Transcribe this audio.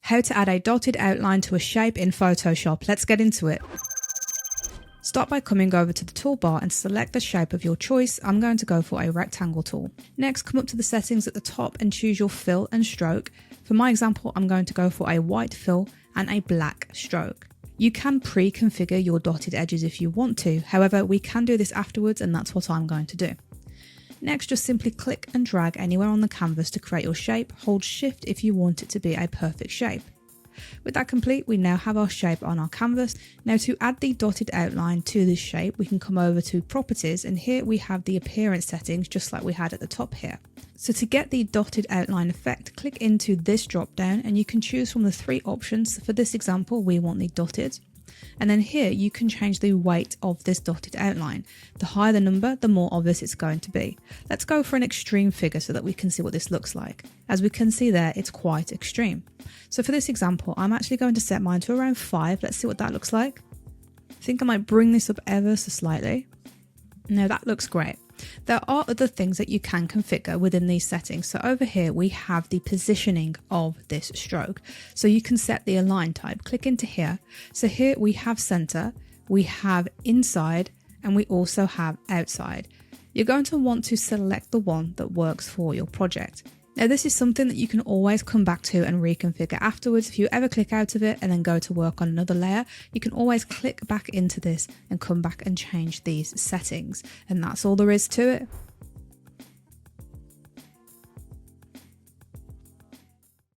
How to add a dotted outline to a shape in Photoshop. Let's get into it. Start by coming over to the toolbar and select the shape of your choice. I'm going to go for a rectangle tool. Next, come up to the settings at the top and choose your fill and stroke. For my example, I'm going to go for a white fill and a black stroke. You can pre-configure your dotted edges if you want to. However, we can do this afterwards, and that's what I'm going to do. Next, just simply click and drag anywhere on the canvas to create your shape. Hold Shift if you want it to be a perfect shape. With that complete, we now have our shape on our canvas. Now, to add the dotted outline to this shape, we can come over to Properties, and here we have the appearance settings just like we had at the top here. So to get the dotted outline effect, click into this drop down and you can choose from the 3 options. For this example, we want the dotted. And then here you can change the weight of this dotted outline. The higher the number, the more obvious it's going to be. Let's go for an extreme figure so that we can see what this looks like. As we can see there, it's quite extreme. So for this example, I'm actually going to set mine to around 5. Let's see what that looks like. I think I might bring this up ever so slightly. Now that looks great. There are other things that you can configure within these settings. So over here we have the positioning of this stroke. So you can set the align type. Click into here. So here we have center, we have inside, and we also have outside. You're going to want to select the one that works for your project. Now this is something that you can always come back to and reconfigure afterwards. If you ever click out of it and then go to work on another layer, you can always click back into this and come back and change these settings. And that's all there is to it.